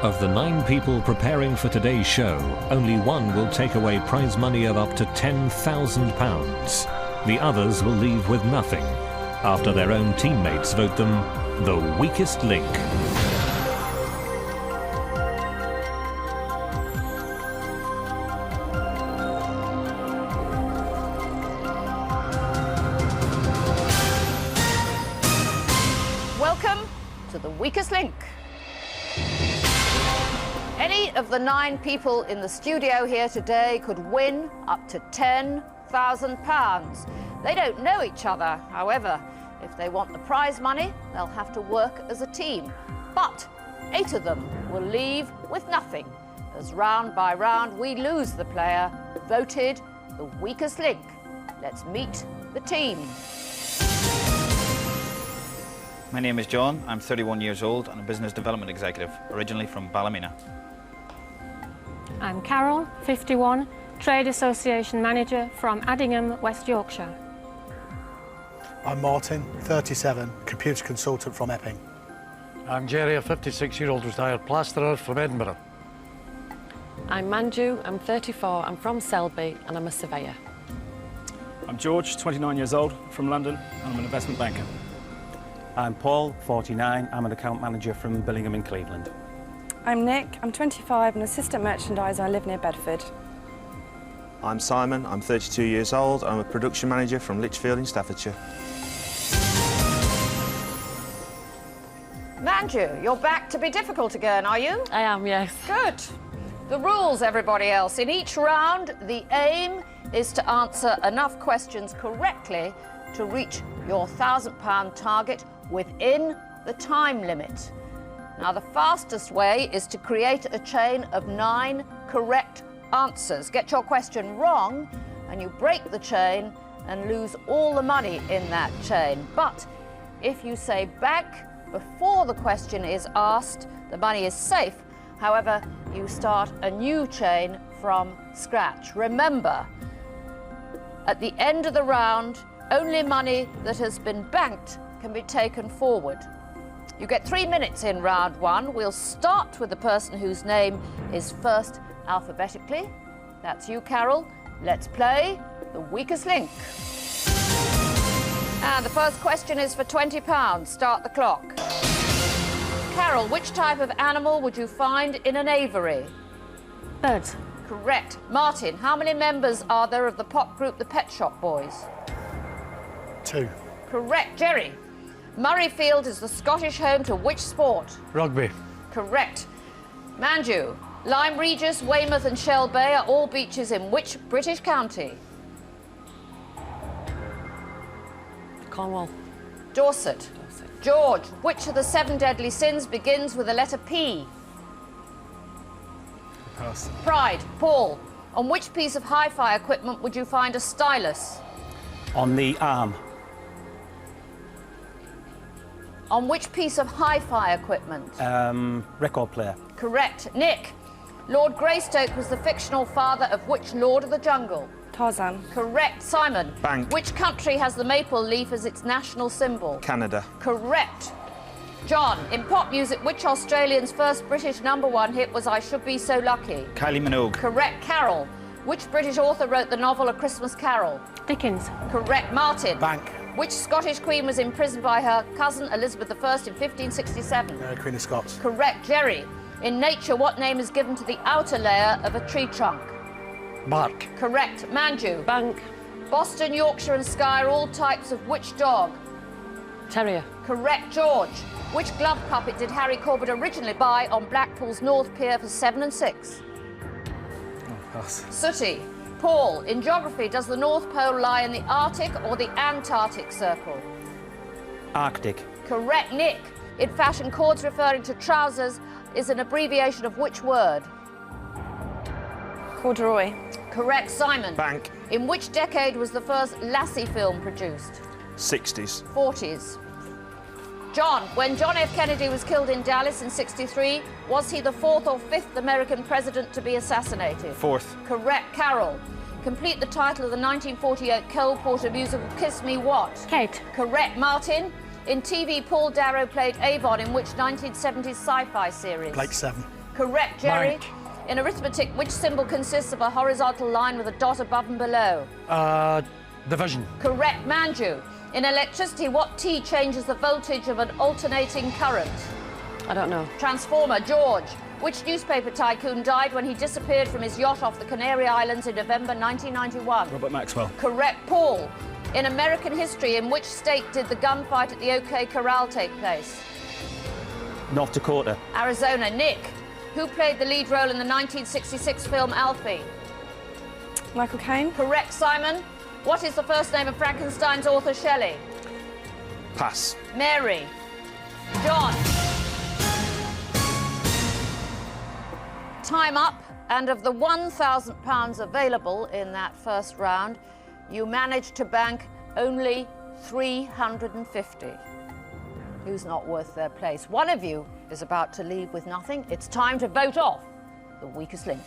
Of the 9 people preparing for today's show, only one will take away prize money of up to £10,000. The others will leave with nothing, after their own teammates vote them the weakest link. Welcome to the weakest link. Any of the 9 people in the studio here today could win up to £10,000. They don't know each other. However, if they want the prize money, they'll have to work as a team. But 8 of them will leave with nothing, as round by round we lose the player voted the weakest link. Let's meet the team. My name is John. I'm 31 years old and a business development executive, originally from Ballymena. I'm Carol, 51, Trade Association Manager from Addingham, West Yorkshire. I'm Martin, 37, Computer Consultant from Epping. I'm Jerry, a 56-year-old retired plasterer from Edinburgh. I'm Manju, I'm 34, I'm from Selby and I'm a surveyor. I'm George, 29 years old, from London, and I'm an investment banker. I'm Paul, 49, I'm an account manager from Billingham in Cleveland. I'm Nick, I'm 25, an assistant merchandiser, I live near Bedford. I'm Simon, I'm 32 years old, I'm a production manager from Lichfield in Staffordshire. Manju, you're back to be difficult again, are you? I am, yes. Good. The rules, everybody else. In each round, the aim is to answer enough questions correctly to reach your £1,000 target within the time limit. Now, the fastest way is to create a chain of 9 correct answers. Get your question wrong and you break the chain and lose all the money in that chain. But if you say back before the question is asked, the money is safe. However, you start a new chain from scratch. Remember, at the end of the round, only money that has been banked can be taken forward. You get 3 minutes in round 1. We'll start with the person whose name is first alphabetically. That's you, Carol. Let's play the weakest link. And the first question is for £20. Start the clock. Carol, which type of animal would you find in an aviary? Birds. Correct. Martin, how many members are there of the pop group the Pet Shop Boys? 2. Correct. Jerry, Murrayfield is the Scottish home to which sport? Rugby. Correct. Manju, Lyme Regis, Weymouth and Shell Bay are all beaches in which British county? Cornwall. Dorset. George, which of the 7 deadly sins begins with the letter P? Pass. Pride. Paul, on which piece of hi-fi equipment would you find a stylus? On the arm. On which piece of hi-fi equipment? Record player. Correct. Nick, Lord Greystoke was the fictional father of which Lord of the Jungle? Tarzan. Correct. Simon, Bank. which country has the maple leaf as its national symbol? Canada. Correct. John, in pop music, which Australian's first British #1 hit was I Should Be So Lucky? Kylie Minogue. Correct. Carol, which British author wrote the novel A Christmas Carol? Dickens. Correct. Martin, Bank. which Scottish queen was imprisoned by her cousin Elizabeth I in 1567? Queen of Scots. Correct. Jerry, in nature, what name is given to the outer layer of a tree trunk? Bark. Correct. Manju, Bank. Boston, Yorkshire and Skye are all types of which dog? Terrier. Correct. George, which glove puppet did Harry Corbett originally buy on Blackpool's North Pier for 7 and 6? Pass. Sooty, Paul, in geography, does the North Pole lie in the Arctic or the Antarctic Circle? Arctic. Correct. Nick, in fashion, cords referring to trousers is an abbreviation of which word? Corduroy. Correct. Simon, Bank. in which decade was the first Lassie film produced? 60s. 40s. John, when John F. Kennedy was killed in Dallas in '63, was he the 4th or 5th American president to be assassinated? 4th. Correct. Carol, complete the title of the 1948 Cole Porter musical Kiss Me What? Kate. Correct. Martin, in TV, Paul Darrow played Avon in which 1970s sci-fi series? Blake 7. Correct, Jerry. Blank. In arithmetic, which symbol consists of a horizontal line with a dot above and below? Division. Correct, Manju. In electricity, what T changes the voltage of an alternating current? I don't know. Transformer, George. Which newspaper tycoon died when he disappeared from his yacht off the Canary Islands in November 1991? Robert Maxwell. Correct, Paul. In American history, in which state did the gunfight at the OK Corral take place? North Dakota. Arizona, Nick. Who played the lead role in the 1966 film Alfie? Michael Caine. Correct, Simon. What is the first name of Frankenstein's author, Shelley? Pass. Mary. John. Time up, and of the £1,000 available in that first round, you managed to bank only 350. Who's not worth their place? One of you is about to leave with nothing. It's time to vote off the weakest link.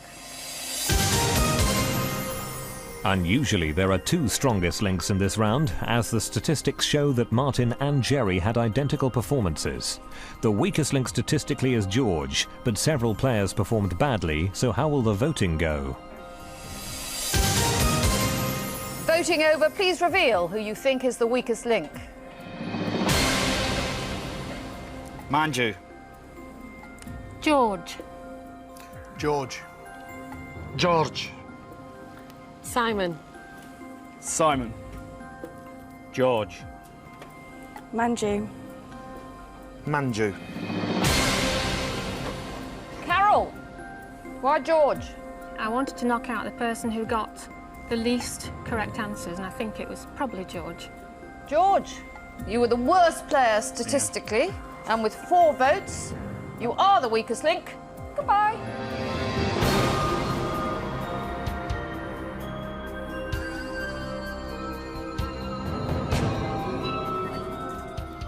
Unusually, there are two strongest links in this round, as the statistics show that Martin and Jerry had identical performances. The weakest link statistically is George, but several players performed badly, so how will the voting go? Voting over, please reveal who you think is the weakest link. Manju. George. George. George. Simon. Simon. George. Manju. Manju. Carol. Why George? I wanted to knock out the person who got the least correct answers, and I think it was probably George. George, you were the worst player statistically, and with 4 votes, you are the weakest link. Goodbye.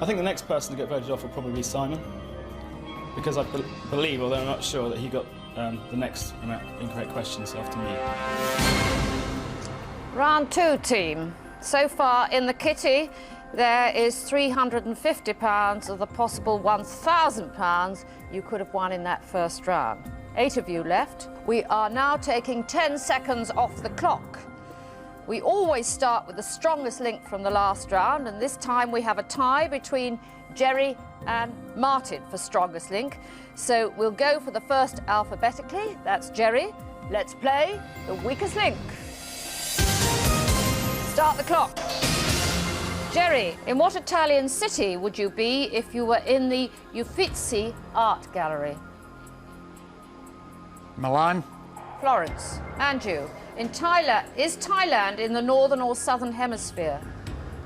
I think the next person to get voted off will probably be Simon, because I believe, although I'm not sure, that he got the next incorrect questions after me. Round 2, team. So far in the kitty, there is £350 of the possible £1,000 you could have won in that first round. 8 of you left. We are now taking 10 seconds off the clock. We always start with the strongest link from the last round, and this time we have a tie between Jerry and Martin for strongest link. So we'll go for the first alphabetically. That's Jerry. Let's play the weakest link. Start the clock. Jerry, in what Italian city would you be if you were in the Uffizi Art Gallery? Milan. Florence. Manju, in Thailand, is Thailand in the northern or southern hemisphere?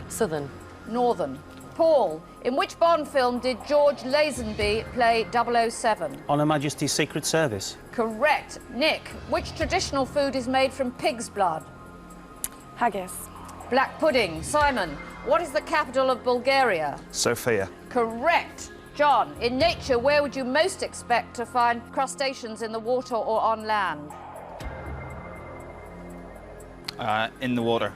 Southern. Northern. Paul, in which Bond film did George Lazenby play 007? On Her Majesty's Secret Service. Correct. Nick, which traditional food is made from pig's blood? Haggis. Black pudding. Simon, what is the capital of Bulgaria? Sofia. Correct. John, in nature, where would you most expect to find crustaceans, in the water or on land? In the water.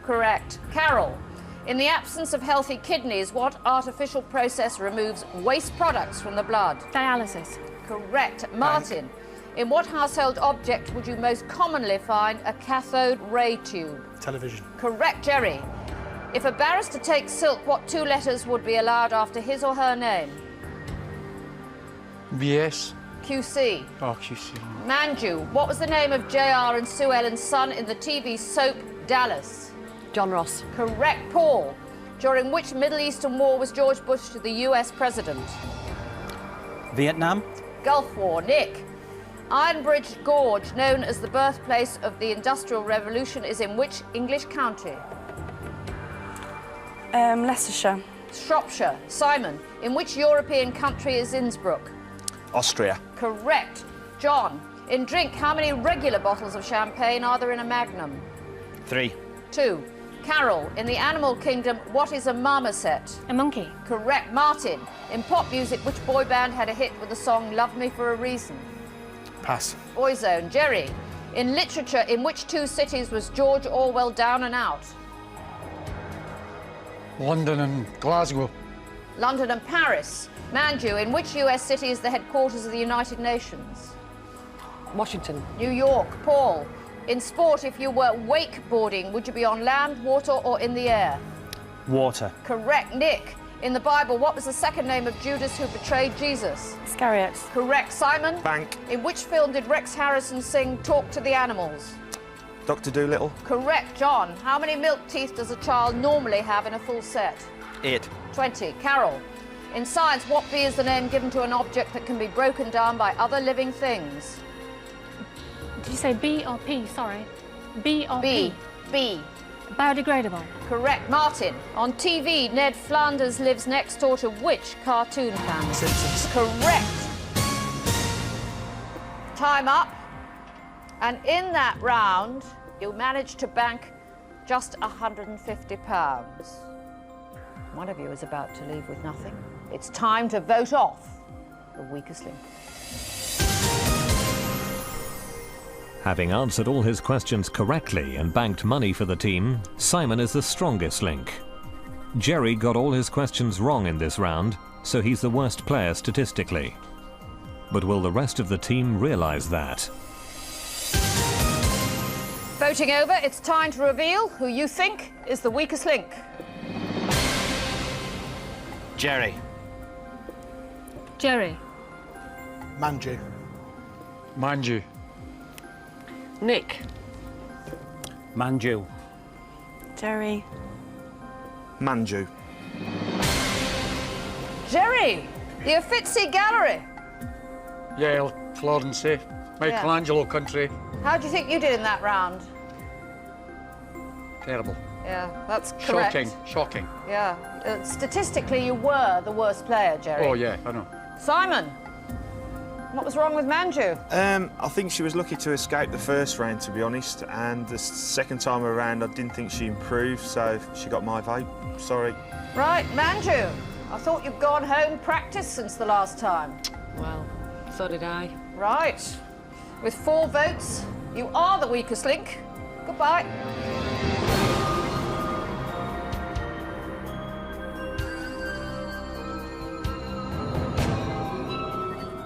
Correct. Carol, in the absence of healthy kidneys, what artificial process removes waste products from the blood? Dialysis. Correct. Martin, in what household object would you most commonly find a cathode ray tube? Television. Correct, Jerry. If a barrister takes silk, what 2 letters would be allowed after his or her name? VS. QC. Oh, QC. Manju, what was the name of JR and Sue Ellen's son in the TV soap Dallas? John Ross. Correct, Paul. During which Middle Eastern war was George Bush the US president? Vietnam. Gulf War. Nick, Ironbridge Gorge, known as the birthplace of the Industrial Revolution, is in which English county? Leicestershire. Shropshire. Simon, in which European country is Innsbruck? Austria. Correct. John, in drink, how many regular bottles of champagne are there in a Magnum? 3. 2. Carol, in the animal kingdom, what is a marmoset? A monkey. Correct. Martin, in pop music, which boy band had a hit with the song Love Me for a Reason? Pass. Boyzone. Jerry, in literature, in which 2 cities was George Orwell down and out? London and Glasgow. London and Paris. Manju, in which US city is the headquarters of the United Nations? Washington. New York. Paul, in sport, if you were wakeboarding, would you be on land, water, or in the air? Water. Correct. Nick, in the Bible, what was the second name of Judas who betrayed Jesus? Iscariot. Correct. Simon, Bank. in which film did Rex Harrison sing Talk to the Animals? Dr. Dolittle. Correct. John, how many milk teeth does a child normally have in a full set? 8. 20. Carol, in science, what bee is the name given to an object that can be broken down by other living things? Did you say B or P? Sorry. B or B. P? B. Biodegradable. Correct. Martin, on TV, Ned Flanders lives next door to which cartoon family? Simpsons. Correct. Time up. And in that round, you managed to bank just £150. One of you is about to leave with nothing. It's time to vote off the weakest link. Having answered all his questions correctly and banked money for the team, Simon is the strongest link. Jerry got all his questions wrong in this round, so he's the worst player statistically. But will the rest of the team realise that? Voting over, it's time to reveal who you think is the weakest link. Jerry. Jerry. Manju. Manju. Nick. Manju. Jerry. Manju. Jerry, the Uffizi Gallery. Yale, Florence, Michelangelo country. How do you think you did in that round? Terrible. Yeah, that's correct. Shocking. Yeah. Statistically, you were the worst player, Jerry. Oh, yeah, I know. Simon, what was wrong with Manju? I think she was lucky to escape the first round, to be honest, and the second time around I didn't think she improved, so she got my vote. Sorry. Right, Manju, I thought you'd gone home practiced since the last time. Well, so did I. Right. With 4 votes, you are the weakest link. Goodbye.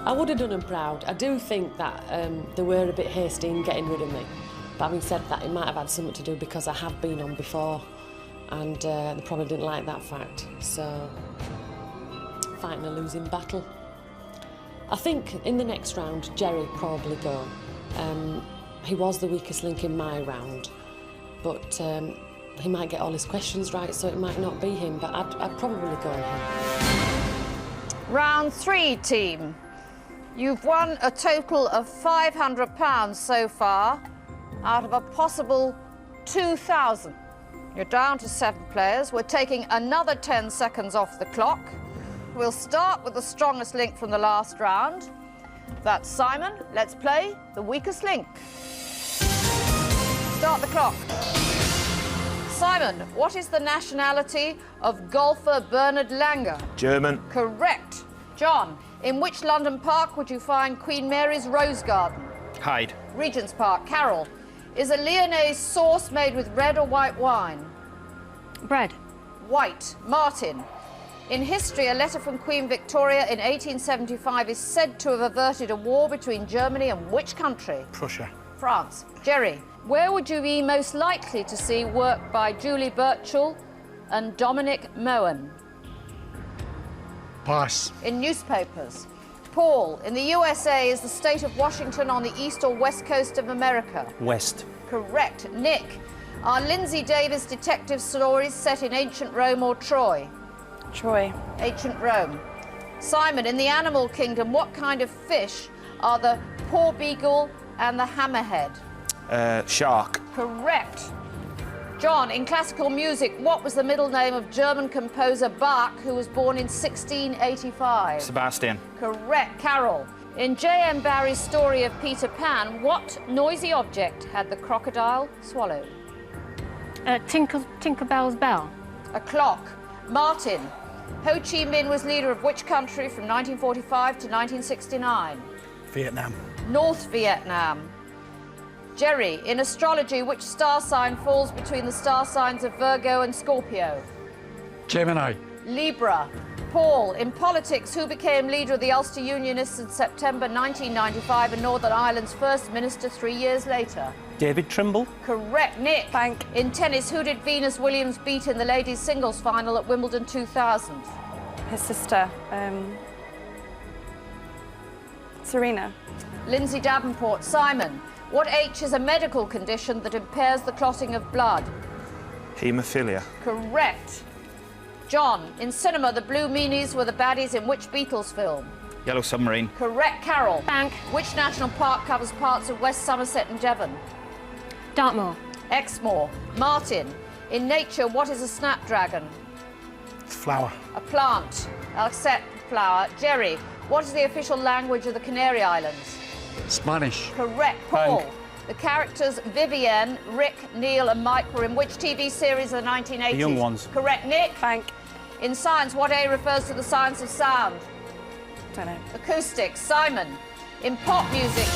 I would have done them proud. I do think that they were a bit hasty in getting rid of me. But having said that, it might have had something to do because I have been on before and they probably didn't like that fact. So, fighting a losing battle. I think in the next round, Jerry probably go. He was the weakest link in my round, but he might get all his questions right, so it might not be him, but I'd probably go on him. Round 3, team. You've won a total of £500 so far out of a possible 2,000. You're down to 7 players. We're taking another 10 seconds off the clock. We'll start with the strongest link from the last round. That's Simon. Let's play the weakest link. Start the clock. Simon, what is the nationality of golfer Bernard Langer? German. Correct. John, in which London park would you find Queen Mary's Rose Garden? Hyde. Regent's Park. Carol, is a Lyonnaise sauce made with red or white wine? Bread. White. Martin, in history, a letter from Queen Victoria in 1875 is said to have averted a war between Germany and which country? Prussia. France. Jerry, where would you be most likely to see work by Julie Burchill and Dominic Moen? Pass. In newspapers. Paul, in the USA, is the state of Washington on the east or west coast of America? West. Correct. Nick, are Lindsay Davis detective stories set in ancient Rome or Troy? Troy. Ancient Rome. Simon, in the animal kingdom, what kind of fish are the porbeagle and the hammerhead? Shark. Correct. John, in classical music, what was the middle name of German composer Bach, who was born in 1685? Sebastian. Correct. Carol, in J.M. Barrie's story of Peter Pan, what noisy object had the crocodile swallowed? Tinkerbell's bell. A clock. Martin, Ho Chi Minh was leader of which country from 1945 to 1969? Vietnam. North Vietnam. Jerry, in astrology, which star sign falls between the star signs of Virgo and Scorpio? Gemini. Libra. Paul, in politics, who became leader of the Ulster Unionists in September 1995 and Northern Ireland's first minister 3 years later? David Trimble. Correct. Nick. Bank. In tennis, who did Venus Williams beat in the ladies' singles final at Wimbledon 2000? His sister, Serena. Lindsay Davenport. Simon, what H is a medical condition that impairs the clotting of blood? Haemophilia. Correct. John, in cinema, the Blue Meanies were the baddies in which Beatles film? Yellow Submarine. Correct. Carol. Bank. Which national park covers parts of West Somerset and Devon? Dartmoor. Exmoor. Martin, in nature, what is a snapdragon? Flower. A plant. I'll accept flower. Jerry, what is the official language of the Canary Islands? Spanish. Correct. Paul. Bank. The characters Vivienne, Rick, Neil and Mike were in which TV series of the 1980s? The Young Ones. Correct. Nick. Bank. In science, what A refers to the science of sound? Don't know. Acoustics. Simon. In pop music.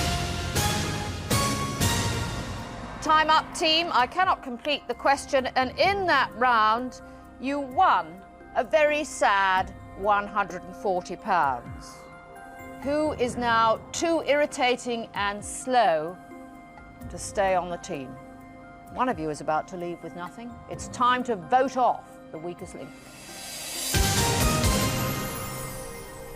Time up, team. I cannot complete the question, and in that round, you won a very sad £140. Who is now too irritating and slow to stay on the team? One of you is about to leave with nothing. It's time to vote off the weakest link.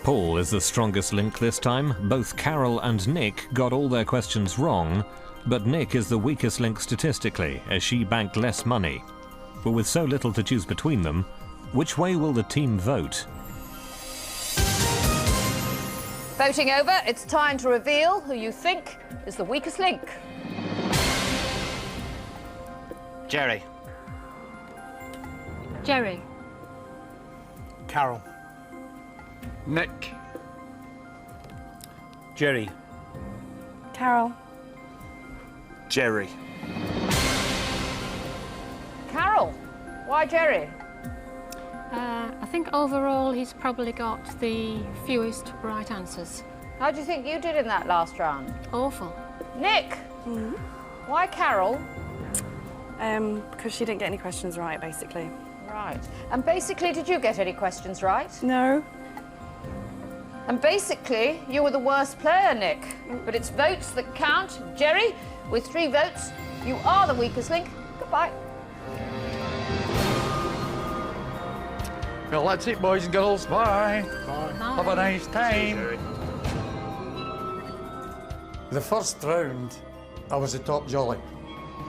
Paul is the strongest link this time. Both Carol and Nick got all their questions wrong, but Nick is the weakest link statistically, as she banked less money. But with so little to choose between them, which way will the team vote? Voting over, it's time to reveal who you think is the weakest link. Jerry. Jerry. Carol. Nick. Jerry. Carol. Jerry. Carol. Why Jerry? I think overall he's probably got the fewest right answers. How do you think you did in that last round? Awful. Nick. Why Carol? Because she didn't get any questions right, basically. Right. And basically, did you get any questions right? No. And basically, you were the worst player, Nick. But it's votes that count. Jerry, with 3 votes, you are the weakest link. Goodbye. Well, that's it, boys and girls. Bye. Bye. Have a nice time. Jerry. The first round, I was the top jolly.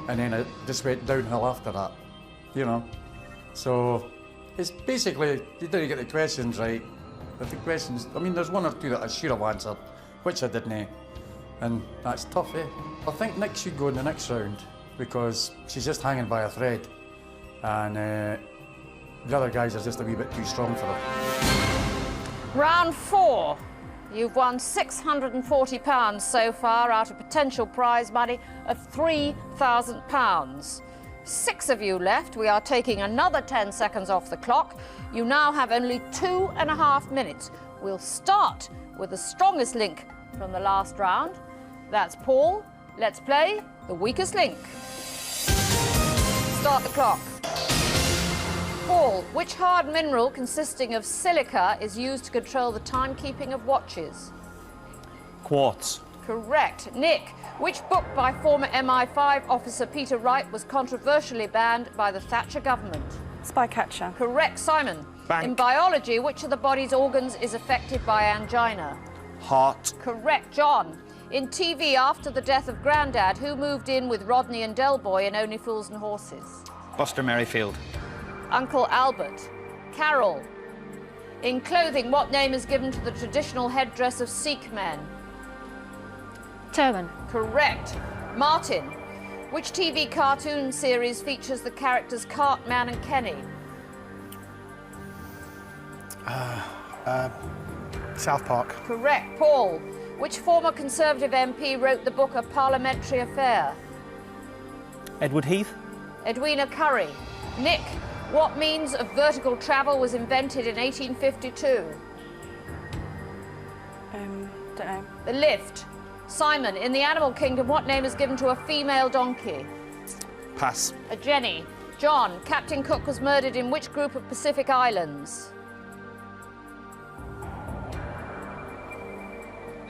And then it just went downhill after that, you know. So it's basically, you didn't get the questions right. But the questions, I mean, there's 1 or 2 that I should have answered, which I didn't. And that's tough, eh? I think Nick should go in the next round because she's just hanging by a thread. And the other guys are just a wee bit too strong for her. Round 4. You've won £640 so far out of potential prize money of £3,000. 6 of you left. We are taking another 10 seconds off the clock. You now have only 2.5 minutes. We'll start with the strongest link from the last round. That's Paul. Let's play the weakest link. Start the clock. Paul, which hard mineral consisting of silica is used to control the timekeeping of watches? Quartz. Correct. Nick, which book by former MI5 officer Peter Wright was controversially banned by the Thatcher government? Spycatcher. Correct. Simon. Bank. In biology, which of the body's organs is affected by angina? Heart. Correct. John. In TV, after the death of Grandad, who moved in with Rodney and Del Boy in Only Fools and Horses? Buster Merrifield. Uncle Albert. Carol. In clothing, what name is given to the traditional headdress of Sikh men? Turban. Correct. Martin. Which TV cartoon series features the characters Cartman and Kenny? South Park. Correct. Paul. Which former Conservative MP wrote the book A Parliamentary Affair? Edward Heath. Edwina Curry. Nick. What means of vertical travel was invented in 1852? Don't know. The lift. Simon. In the animal kingdom, what name is given to a female donkey? Pass. A Jenny. John. Captain Cook was murdered in which group of Pacific Islands?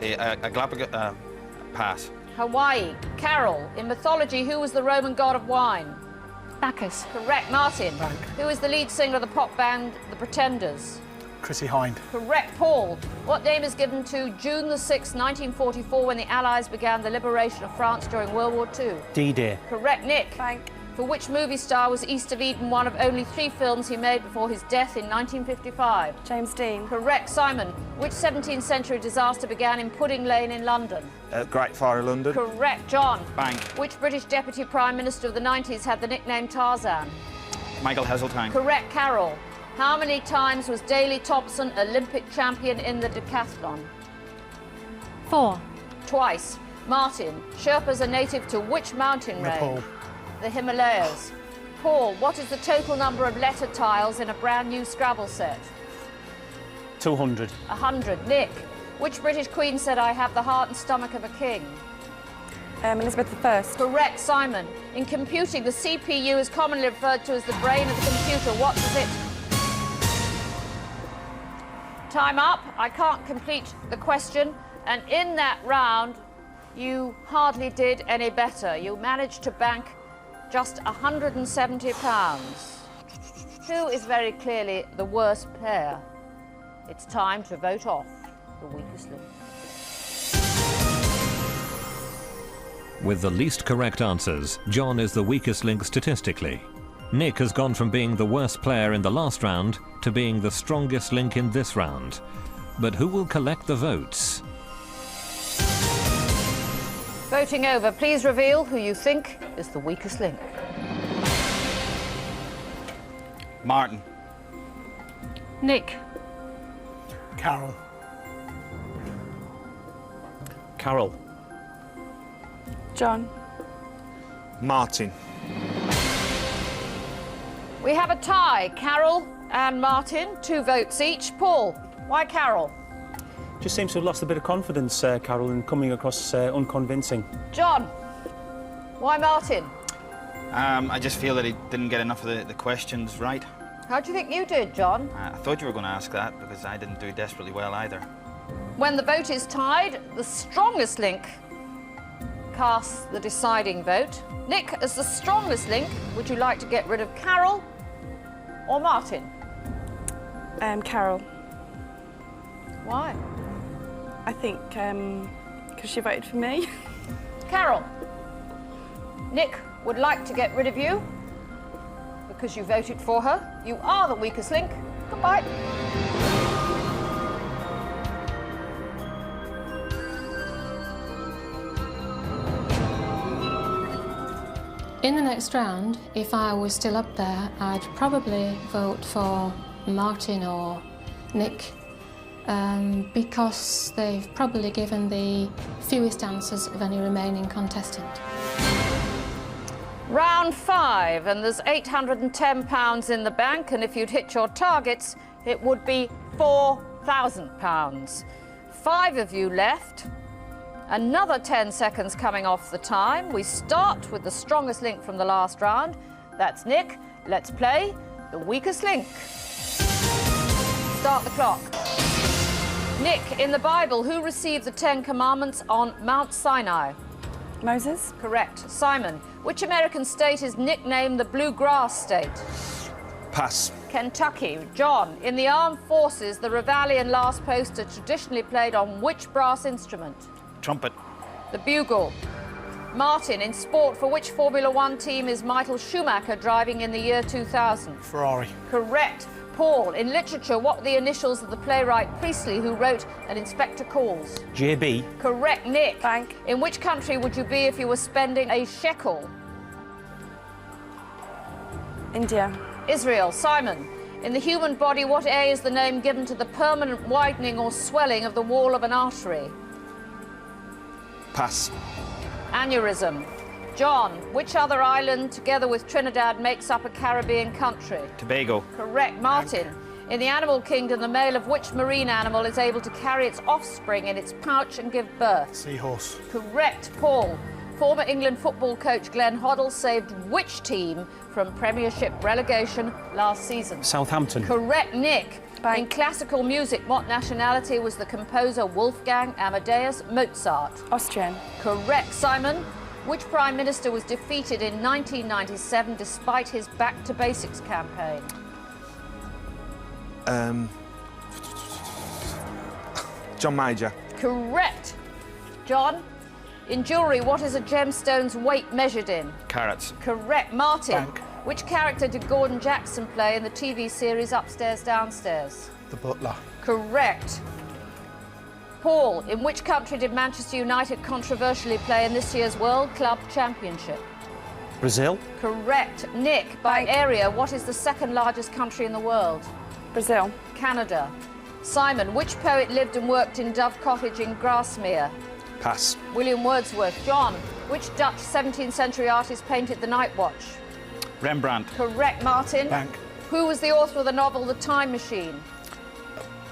A Galapagos... pass. Hawaii. Carol. In mythology, who was the Roman god of wine? Bacchus. Correct. Martin. Bank. Who is the lead singer of the pop band The Pretenders? Chrissy Hind. Correct. Paul. What name is given to June the 6th, 1944, when the Allies began the liberation of France during World War II? D-Day. Correct. Nick. Bank. For which movie star was East of Eden one of only 3 films he made before his death in 1955? James Dean. Correct. Simon. Which 17th century disaster began in Pudding Lane in London? Great Fire of London. Correct. John. Bank. Which British Deputy Prime Minister of the 90s had the nickname Tarzan? Michael Heseltine. Correct. Carol. How many times was Daley Thompson Olympic champion in the decathlon? 4. Twice. Martin. Sherpas are native to which mountain range? Nepal. The Himalayas. Paul. What is the total number of letter tiles in a brand new Scrabble set? 200. 100. Nick. Which British Queen said, "I have the heart and stomach of a king"? Elizabeth I. Correct. Simon. In computing, the CPU is commonly referred to as the brain of the computer. What does it? Time up. I can't complete the question. And in that round, you hardly did any better. You managed to bank just £170. Who is very clearly the worst player? It's time to vote off the weakest link. With the least correct answers, John is the weakest link statistically. Nick has gone from being the worst player in the last round to being the strongest link in this round. But who will collect the votes? Voting over, please reveal who you think is the weakest link. Martin. Nick. Carol. Carol. John. Martin. We have a tie. Carol and Martin, 2 votes each. Paul, why Carol? Just seems to have lost a bit of confidence, Carol, in coming across unconvincing. John, why Martin? I just feel that he didn't get enough of the questions right. How do you think you did, John? I thought you were going to ask that because I didn't do desperately well either. When the vote is tied, the strongest link casts the deciding vote. Nick, as the strongest link, would you like to get rid of Carol or Martin? Carol. Why? I think because she voted for me. Carol. Nick would like to get rid of you because you voted for her. You are the weakest link. Goodbye. In the next round, if I was still up there, I'd probably vote for Martin or Nick because they've probably given the fewest answers of any remaining contestant. Round 5, and there's £810 in the bank, and if you'd hit your targets, it would be £4,000. 5 of you left. Another 10 seconds coming off the time. We start with the strongest link from the last round. That's Nick. Let's play the weakest link. Start the clock. Nick, in the Bible, who received the 10 Commandments on Mount Sinai? Moses. Correct. Simon, which American state is nicknamed the Bluegrass State? Pass. Kentucky. John, in the armed forces, the reveille and last post are traditionally played on which brass instrument? Trumpet. The bugle. Martin, in sport, for which Formula One team is Michael Schumacher driving in the year 2000? Ferrari. Correct. Paul, in literature, what were the initials of the playwright Priestley who wrote An Inspector Calls? JB. Correct. Nick. Bank. In which country would you be if you were spending a shekel? India. Israel. Simon, in the human body, what A is the name given to the permanent widening or swelling of the wall of an artery? Pass. Aneurysm. John, which other island, together with Trinidad, makes up a Caribbean country? Tobago. Correct. Martin, in the animal kingdom, the male of which marine animal is able to carry its offspring in its pouch and give birth? Seahorse. Correct. Paul, former England football coach Glenn Hoddle saved which team from Premiership relegation last season? Southampton. Correct. Nick, Bank. In classical music, what nationality was the composer Wolfgang Amadeus Mozart? Austrian. Correct. Simon, which Prime Minister was defeated in 1997 despite his Back to Basics campaign? John Major. Correct. John, in jewellery, what is a gemstone's weight measured in? Carrots. Correct. Martin, Bank. which character did Gordon Jackson play in the TV series Upstairs, Downstairs? The butler. Correct. Paul, in which country did Manchester United controversially play in this year's World Club Championship? Brazil. Correct. Nick, by Bank. area, what is the second largest country in the world? Brazil. Canada. Simon, which poet lived and worked in Dove Cottage in Grasmere? Pass. William Wordsworth. John, which Dutch 17th century artist painted The Night Watch? Rembrandt. Correct. Martin. Bank. Who was the author of the novel The Time Machine?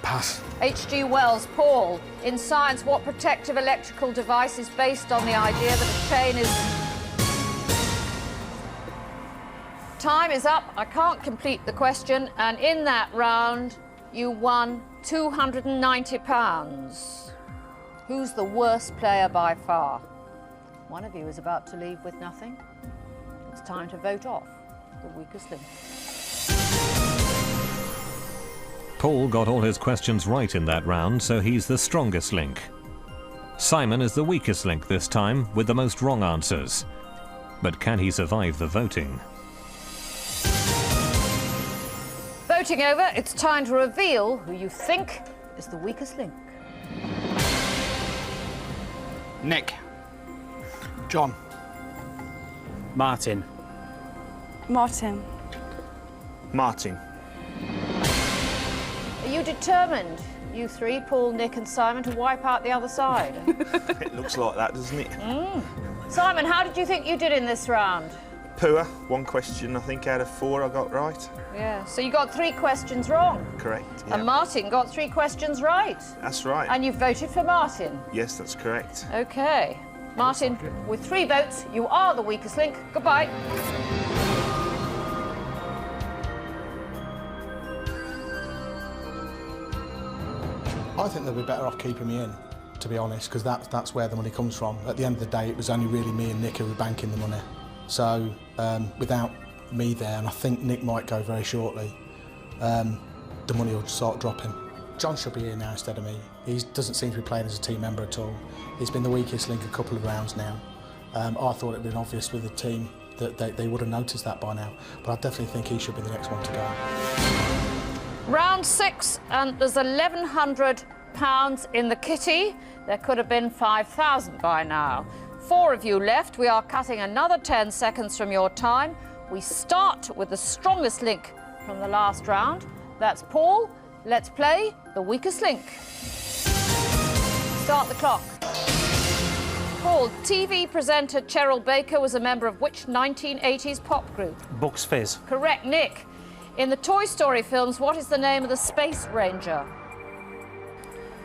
Pass. H.G. Wells. Paul, in science, what protective electrical device is based on the idea that a chain is... Time is up. I can't complete the question, and in that round, you won £290. Who's the worst player by far? One of you is about to leave with nothing. It's time to vote off the weakest link. Paul got all his questions right in that round, so he's the strongest link. Simon is the weakest link this time, with the most wrong answers. But can he survive the voting? Voting over, it's time to reveal who you think is the weakest link. Nick. John. Martin. Martin. Martin. Are you determined, you three, Paul, Nick and Simon, to wipe out the other side? It looks like that, doesn't it? Simon, how did you think you did in this round? Poor. One question, I think, out of 4 I got right. Yeah, so you got 3 questions wrong. Correct. Yeah. And Martin got 3 questions right. That's right. And you voted for Martin. Yes, that's correct. OK. Martin, with 3 votes, you are the weakest link. Goodbye. I think they'll be better off keeping me in, to be honest, because that's where the money comes from. At the end of the day, it was only really me and Nick who were banking the money. So without me there, and I think Nick might go very shortly, the money will start dropping. John should be here now instead of me. He doesn't seem to be playing as a team member at all. He's been the weakest link a couple of rounds now. I thought it'd been obvious with the team that they would have noticed that by now, but I definitely think he should be the next one to go. Round 6, and there's £1,100 in the kitty. There could have been 5,000 by now. 4 of you left. We are cutting another 10 seconds from your time. We start with the strongest link from the last round. That's Paul. Let's play the weakest link. Start the clock. Paul, TV presenter Cheryl Baker was a member of which 1980s pop group? Bucks Fizz. Correct. Nick, in the Toy Story films, what is the name of the Space Ranger?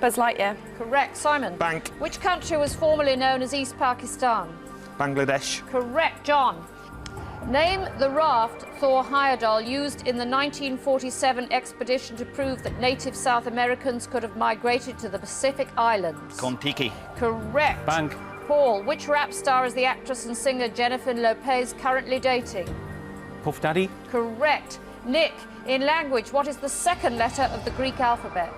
Buzz Lightyear. Correct. Simon. Bank. Which country was formerly known as East Pakistan? Bangladesh. Correct. John. Name the raft Thor Heyerdahl used in the 1947 expedition to prove that native South Americans could have migrated to the Pacific Islands. Kon-Tiki. Correct. Bank. Paul, which rap star is the actress and singer Jennifer Lopez currently dating? Puff Daddy. Correct. Nick, in language, what is the second letter of the Greek alphabet?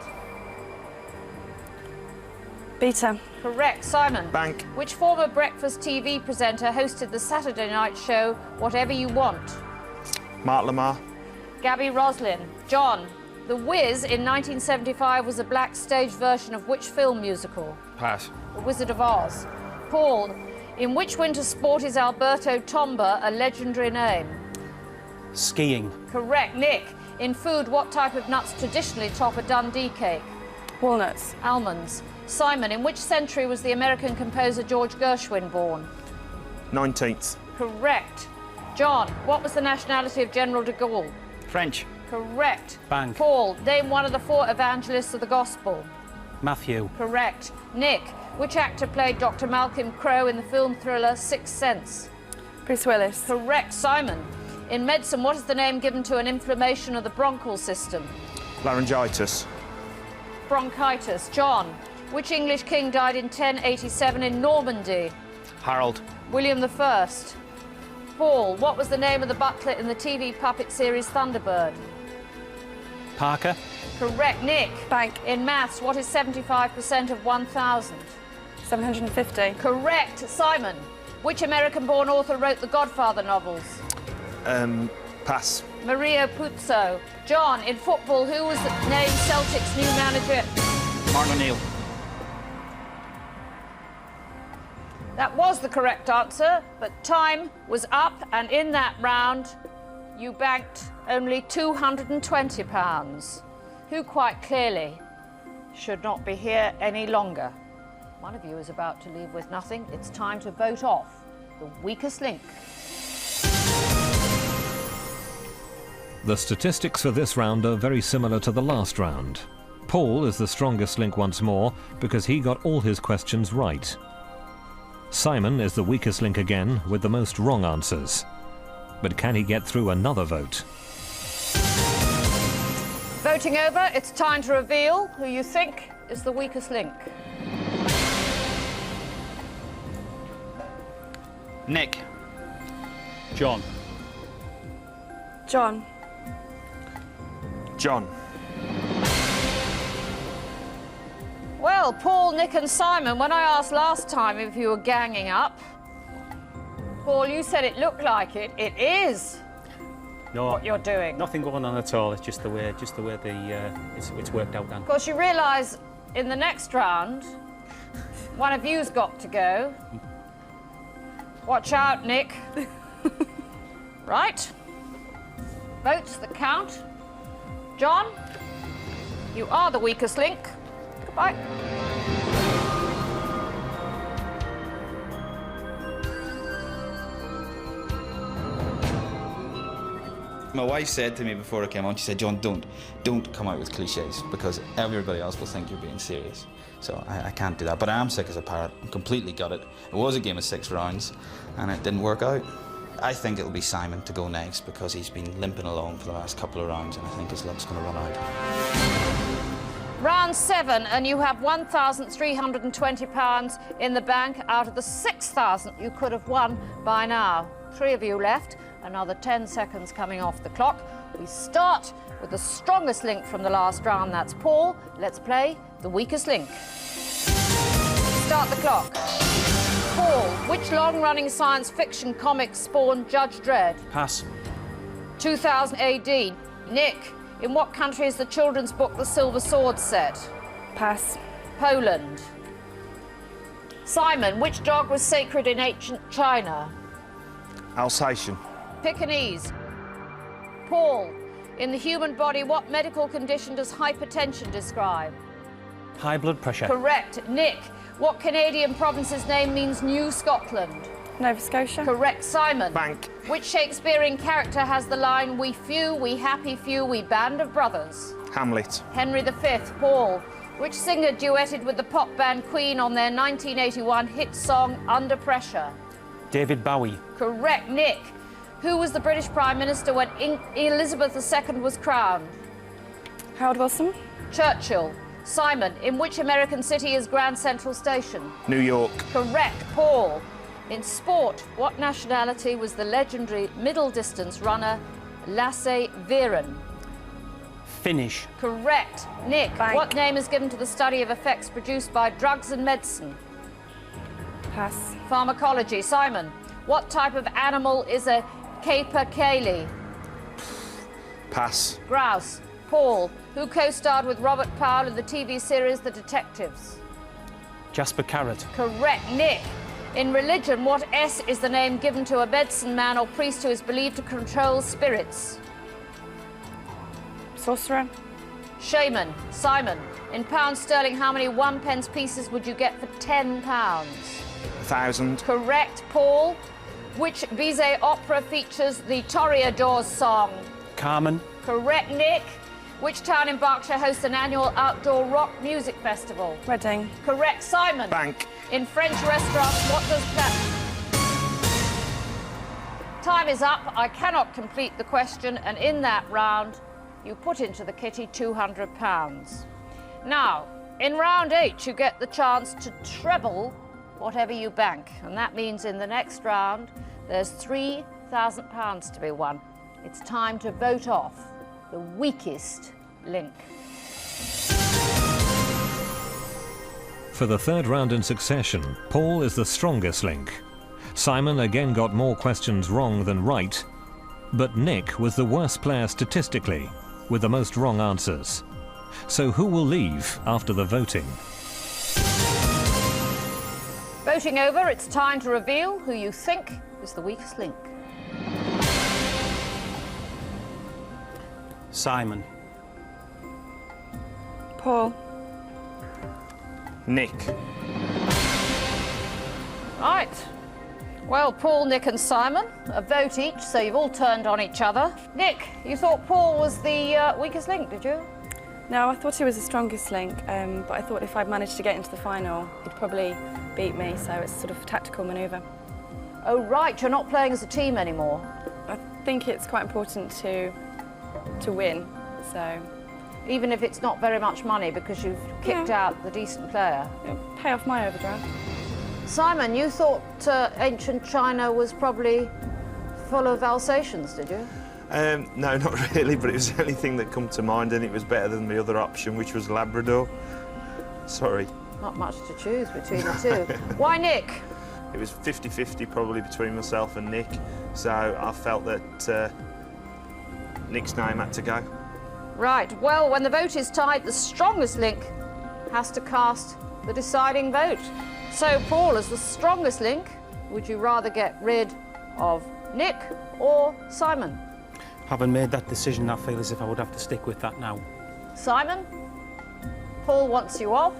Beta. Correct. Simon. Bank. Which former breakfast TV presenter hosted the Saturday night show Whatever You Want? Mark Lamar. Gabby Roslin. John. The Wiz in 1975 was a black stage version of which film musical? Pass. The Wizard of Oz. Paul. In which winter sport is Alberto Tomba a legendary name? Skiing. Correct. Nick. In food, what type of nuts traditionally top a Dundee cake? Walnuts. Almonds. Simon, in which century was the American composer George Gershwin born? 19th. Correct. John, what was the nationality of General de Gaulle? French. Correct. Bank. Paul, name one of the 4 evangelists of the gospel. Matthew. Correct. Nick, which actor played Dr. Malcolm Crowe in the film thriller Sixth Sense? Bruce Willis. Correct. Simon, in medicine, what is the name given to an inflammation of the bronchial system? Laryngitis. Bronchitis. John, which English king died in 1087 in Normandy? Harold. William I. Paul, what was the name of the butler in the TV puppet series Thunderbird? Parker. Correct. Nick. Bank. In maths, what is 75% of 1,000? 750. Correct. Simon, which American-born author wrote the Godfather novels? Pass. Mario Puzo. John, in football, who was named Celtic's new manager? Martin O'Neill. That was the correct answer, but time was up, and in that round, you banked only £220, who quite clearly should not be here any longer. One of you is about to leave with nothing. It's time to vote off the weakest link. The statistics for this round are very similar to the last round. Paul is the strongest link once more because he got all his questions right. Simon is the weakest link again with the most wrong answers. But can he get through another vote? Voting over, it's time to reveal who you think is the weakest link. Nick. John. John. John. Well, Paul, Nick and Simon, when I asked last time if you were ganging up, Paul, you said it looked like it. It is No, what you're doing. nothing going on at all. It's just the way it's worked out, Dan. Of course, you realise in the next round, one of you's got to go. Watch out, Nick. Right. Votes that count. John, you are the weakest link. Goodbye. My wife said to me before I came on, she said, John, don't come out with cliches because everybody else will think you're being serious. So I can't do that, but I am sick as a parrot. I'm completely gutted. It was a game of 6 rounds and it didn't work out. I think it'll be Simon to go next because he's been limping along for the last couple of rounds and I think his luck's going to run out. Round 7, and you have £1,320 in the bank out of the 6,000 you could have won by now. 3 of you left, another 10 seconds coming off the clock. We start with the strongest link from the last round, that's Paul. Let's play the weakest link. Start the clock. Paul, which long-running science fiction comic spawned Judge Dredd? Pass. 2000 AD. Nick, in what country is the children's book The Silver Sword set? Pass. Poland. Simon, which dog was sacred in ancient China? Alsatian. Pekingese. Paul, in the human body, what medical condition does hypertension describe? High blood pressure. Correct. Nick, what Canadian province's name means New Scotland? Nova Scotia. Correct. Simon. Bank. Which Shakespearean character has the line, we few, we happy few, we band of brothers? Hamlet. Henry V. Paul, which singer duetted with the pop band Queen on their 1981 hit song Under Pressure? David Bowie. Correct. Nick, who was the British Prime Minister when Elizabeth II was crowned? Harold Wilson. Churchill. Simon, in which American city is Grand Central Station? New York. Correct. Paul, in sport, what nationality was the legendary middle-distance runner Lasse Viren? Finnish. Correct. Nick, Bank. what name is given to the study of effects produced by drugs and medicine? Pass. Pharmacology. Simon, what type of animal is a capercaillie? Pass. Grouse. Paul, who co-starred with Robert Powell in the TV series The Detectives? Jasper Carrot. Correct. Nick, in religion, what S is the name given to a medicine man or priest who is believed to control spirits? Sorcerer. Shaman. Simon, in pounds sterling, how many 1-pence pieces would you get for £10? 1,000. Correct. Paul, which Bizet opera features the Toreadors song? Carmen. Correct. Nick, which town in Berkshire hosts an annual outdoor rock music festival? Reading. Correct. Simon. Bank. In French restaurants, what does that... Time is up. I cannot complete the question, and in that round, you put into the kitty £200. Now, in round 8, you get the chance to treble whatever you bank, and that means in the next round, there's £3,000 to be won. It's time to vote off the weakest link. For the third round in succession, Paul is the strongest link. Simon again got more questions wrong than right, but Nick was the worst player statistically, with the most wrong answers. So who will leave after the voting? Voting over, it's time to reveal who you think is the weakest link. Simon. Paul. Nick. Right. Well, Paul, Nick and Simon, a vote each, so you've all turned on each other. Nick, you thought Paul was the weakest link, did you? No, I thought he was the strongest link, but I thought if I'd managed to get into the final, he'd probably beat me, so it's sort of a tactical manoeuvre. Oh, right, you're not playing as a team anymore. I think it's quite important to win, so... Even if it's not very much money because you've kicked out the decent player. It'll pay off my overdraft. Simon, you thought ancient China was probably full of Alsatians, did you? No, not really, but it was the only thing that come to mind, and it was better than the other option, which was Labrador. Sorry. Not much to choose between the two. Why Nick? It was 50-50 probably between myself and Nick, so I felt that Nick's name had to go. Right, well, when the vote is tied, the strongest link has to cast the deciding vote. So, Paul, as the strongest link, would you rather get rid of Nick or Simon? Having made that decision, I feel as if I would have to stick with that now. Simon, Paul wants you off.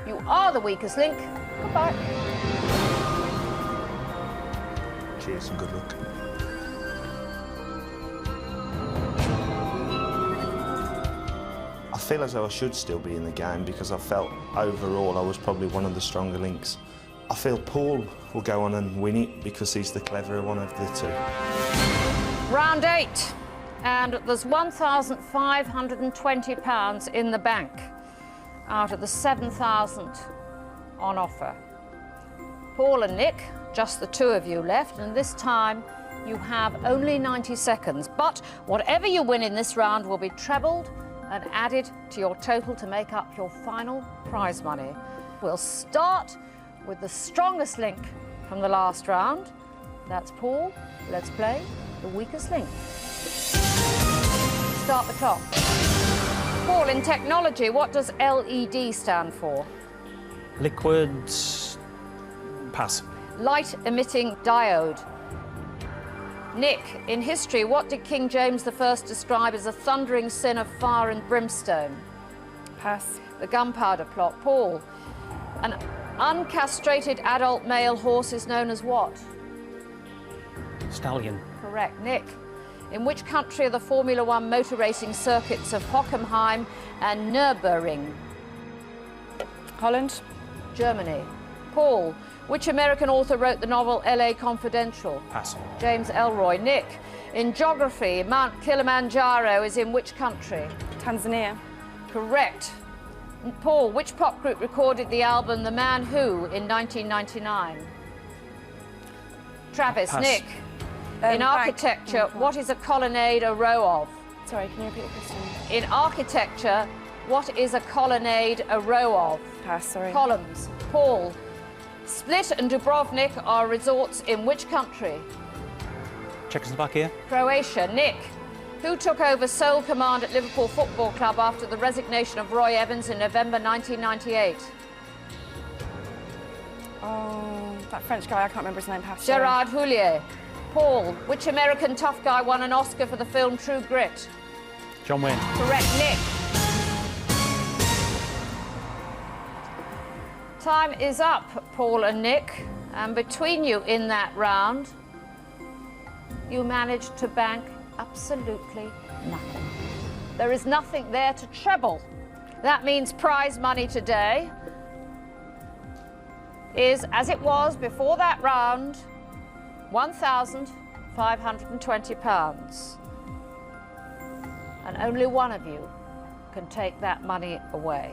You are the weakest link. Goodbye. Cheers and good luck. I feel as though I should still be in the game because I felt overall I was probably one of the stronger links. I feel Paul will go on and win it because he's the cleverer one of the two. Round 8, and there's £1,520 in the bank out of the £7,000 on offer. Paul and Nick, just the two of you left, and this time you have only 90 seconds. But whatever you win in this round will be trebled and added to your total to make up your final prize money. We'll start with the strongest link from the last round. That's Paul. Let's play the weakest link. Start the clock. Paul, in technology, what does LED stand for? Liquids. Pass. Light-emitting diode. Nick, in history, what did King James I describe as a thundering sin of fire and brimstone? Pass. The gunpowder plot. Paul, an uncastrated adult male horse is known as what? Stallion. Correct. Nick, in which country are the Formula One motor racing circuits of Hockenheim and Nürburgring? Holland. Germany. Paul, which American author wrote the novel L.A. Confidential? Pass. James Elroy. Nick, in geography, Mount Kilimanjaro is in which country? Tanzania. Correct. Paul, which pop group recorded the album The Man Who in 1999? Travis. Pass. Nick, in architecture, what is a colonnade a row of? Sorry, can you repeat the question? In architecture, what is a colonnade a row of? Pass, sorry. Columns. Paul, Split and Dubrovnik are resorts in which country? Czechoslovakia. Croatia. Nick, who took over sole command at Liverpool Football Club after the resignation of Roy Evans in November 1998? Oh, that French guy, I can't remember his name. Pass. Sorry. Gerard Houllier. Paul, which American tough guy won an Oscar for the film True Grit? John Wayne. Correct. Nick. Time is up, Paul and Nick, and between you in that round, you managed to bank absolutely nothing. There is nothing there to treble. That means prize money today is, as it was before that round, £1,520. and only one of you can take that money away.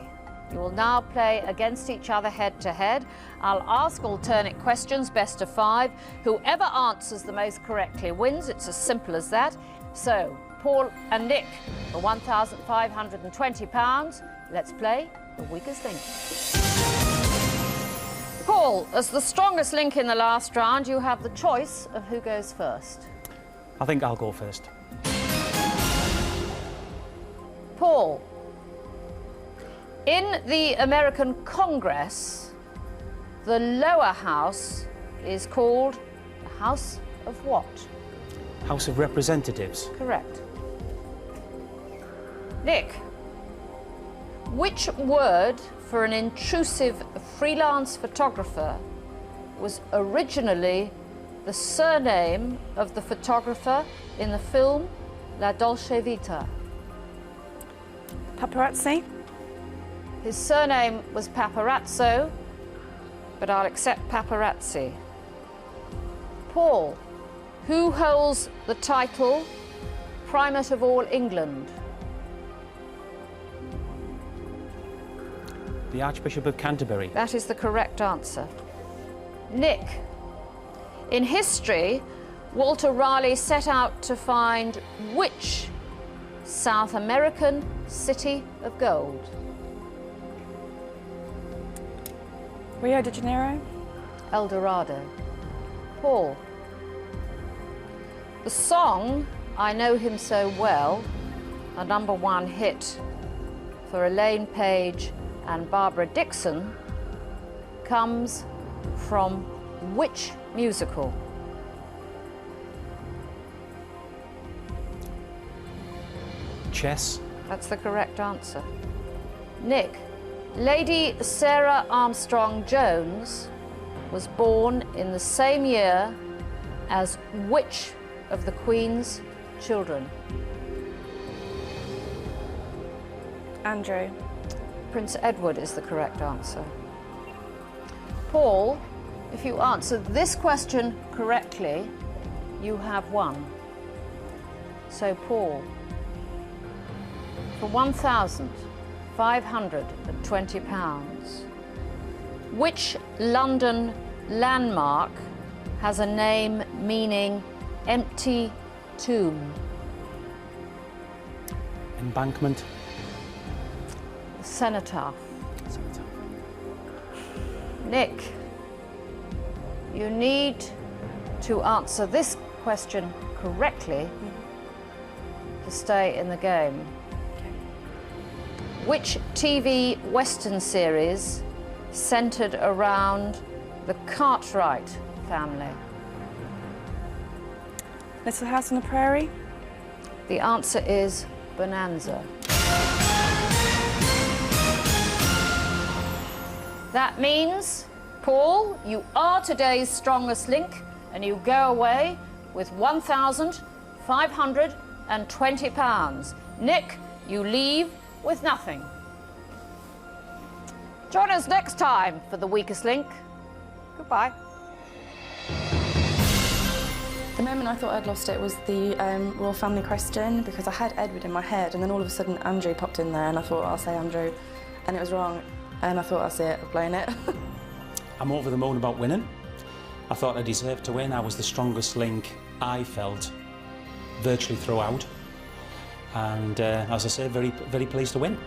You will now play against each other head to head. I'll ask alternate questions, best of 5. Whoever answers the most correctly wins. It's as simple as that. So, Paul and Nick for £1,520. Let's play the weakest link. Paul, as the strongest link in the last round, you have the choice of who goes first. I think I'll go first. Paul, in the American Congress, the lower house is called the House of what? House of Representatives. Correct. Nick, which word for an intrusive freelance photographer was originally the surname of the photographer in the film La Dolce Vita? Paparazzi. His surname was Paparazzo, but I'll accept paparazzi. Paul, who holds the title Primate of all England? The Archbishop of Canterbury. That is the correct answer. Nick, in history, Walter Raleigh set out to find which South American city of gold? Rio de Janeiro. El Dorado. Paul, the song I Know Him So Well, a #1 hit for Elaine Paige and Barbara Dixon, comes from which musical? Chess. That's the correct answer. Nick, Lady Sarah Armstrong Jones was born in the same year as which of the Queen's children? Andrew. Prince Edward is the correct answer. Paul, if you answer this question correctly, you have won. So Paul, for £1,520, which London landmark has a name meaning empty tomb? Embankment. Cenotaph. Nick, you need to answer this question correctly to stay in the game. Which TV Western series centered around the Cartwright family? Little House on the Prairie. The answer is Bonanza. That means, Paul, you are today's strongest link and you go away with £1,520. Nick, you leave with nothing. Join us next time for The Weakest Link. Goodbye. The moment I thought I'd lost it was the royal family question, because I had Edward in my head and then all of a sudden Andrew popped in there and I thought I'll say Andrew and it was wrong and I thought that's it, I've blown it. I'm over the moon about winning. I thought I deserved to win. I was the strongest link, I felt, virtually throughout. And as I say, very, very pleased to win.